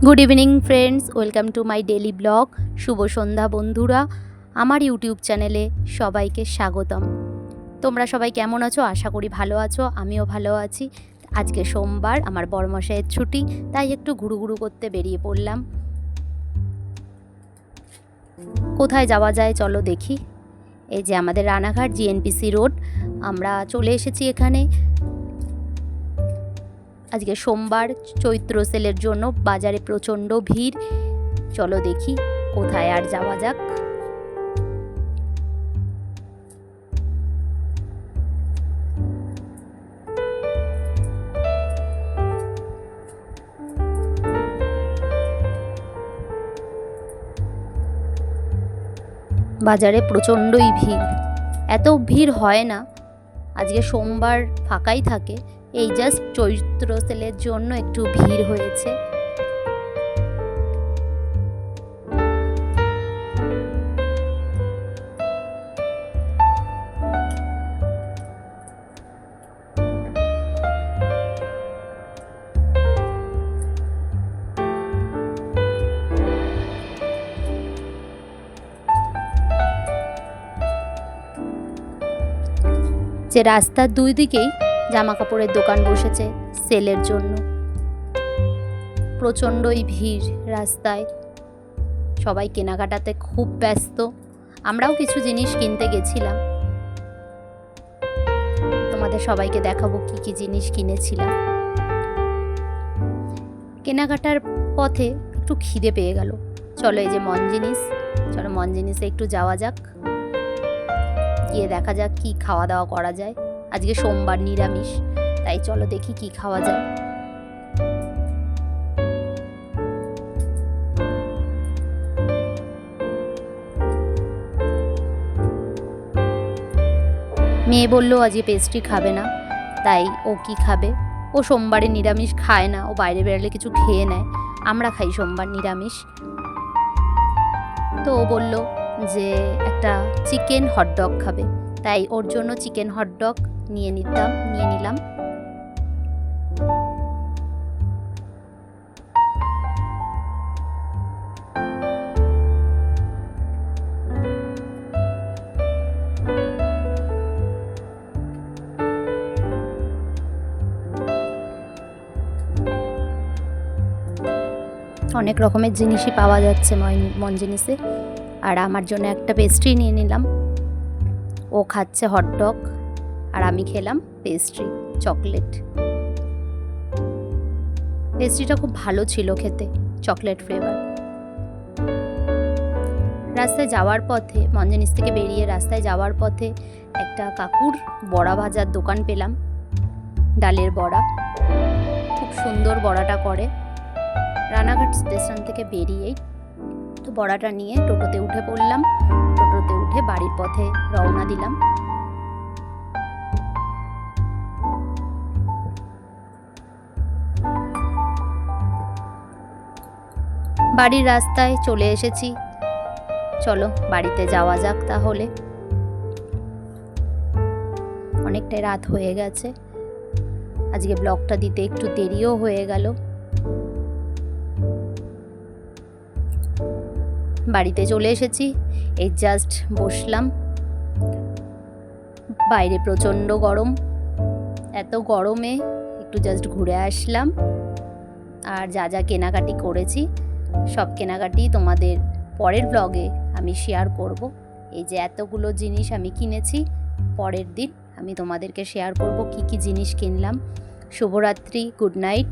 Good evening friends, welcome to my daily blog. শুভ সন্ধ্যা বন্ধুরা, আমার ইউটিউব চ্যানেলে সবাইকে স্বাগতম। তোমরা সবাই কেমন আছো? আশা করি ভালো আছো, আমিও ভালো আছি। আজকে সোমবার, আমার বড়মশাইয়ের ছুটি, তাই একটু ঘুরু করতে বেরিয়ে পড়লাম। কোথায় যাওয়া যায় চলো দেখি। এই যে আমাদের রানাঘাট জিএনপিসি রোড, আমরা চলে এসেছি এখানে। আজকে সোমবার, চৈত্র সেলের জন্য বাজারে প্রচণ্ড ভিড়। চলো দেখি কোথায় আর যাওয়া যাক। বাজারে প্রচণ্ডই ভিড়, এত ভিড় হয় না। আজকে সোমবার ফাঁকাই থাকে, এই জাস্ট চৈত্র সেলের জন্য একটু ভিড় হয়েছে। যে রাস্তার দুই দিকেই জামা কাপড়ের দোকান বসেছে সেলের জন্য। প্রচণ্ডই ভিড় রাস্তায়, সবাই কেনাকাটাতে খুব ব্যস্ত। আমরাও কিছু জিনিস কিনতে গেছিলাম, তোমাদের সবাইকে দেখাবো কি কি জিনিস কিনেছিলাম। কেনাকাটার পথে একটু খিদে পেয়ে গেল। চলো এই যে চলো মন জিনিসে একটু যাওয়া যাক, গিয়ে দেখা যাক কি খাওয়া দাওয়া করা যায়। আজকে সোমবার, নিরামিষ, তাই চলো দেখি কি খাওয়া যায়। মেয়ে বললো আজকে পেস্ট্রি খাবে না, তাই ও কি খাবে? ও সোমবারে নিরামিষ খায় না, ও বাইরে বেরোলে কিছু খেয়ে নেয়। আমরা খাই সোমবার নিরামিষ। তো ও বললো যে একটা চিকেন হটডগ খাবে, তাই ওর জন্য চিকেন হটডগ নিয়ে নিলাম। অনেক রকমের জিনিসই পাওয়া যাচ্ছে মন জিনিসে। আর আমার জন্য একটা পেস্ট্রি নিয়ে নিলাম। ও খাচ্ছে হটডগ আর আমি খেলাম পেস্ট্রি, চকলেট। পেস্ট্রিটা খুব ভালো ছিল খেতে, চকলেট ফ্লেভার। রাস্তায় যাওয়ার পথে, মঞ্জিনিস থেকে বেরিয়ে রাস্তায় যাওয়ার পথে একটা কাকুর বড়া ভাজার দোকান পেলাম, ডালের বড়া। খুব সুন্দর বড়াটা করে। রানাঘাট স্টেশন থেকে বেরিয়েই তো বড়াটা নিয়ে টোটোতে উঠে পড়লাম। টোটোতে উঠে বাড়ির পথে রওনা দিলাম। বাড়ির রাস্তায় চলে এসেছি, চলো বাড়িতে যাওয়া যাক তাহলে। অনেকটাই রাত হয়ে গেছে, আজকে ব্লগটা দিতে একটু দেরিও হয়ে গেল। বাড়িতে চলে এসেছি, এই জাস্ট বসলাম। বাইরে প্রচণ্ড গরম, এত গরমে একটু জাস্ট ঘুরে আসলাম। আর যা যা কেনাকাটি করেছি সব কেনাকাটি তোমাদের পরের ব্লগে আমি শেয়ার করব। এই যে এতগুলো জিনিস আমি কিনেছি, পরের দিন আমি তোমাদেরকে শেয়ার করব কি কি জিনিস কিনলাম। শুভরাত্রি, গুড নাইট।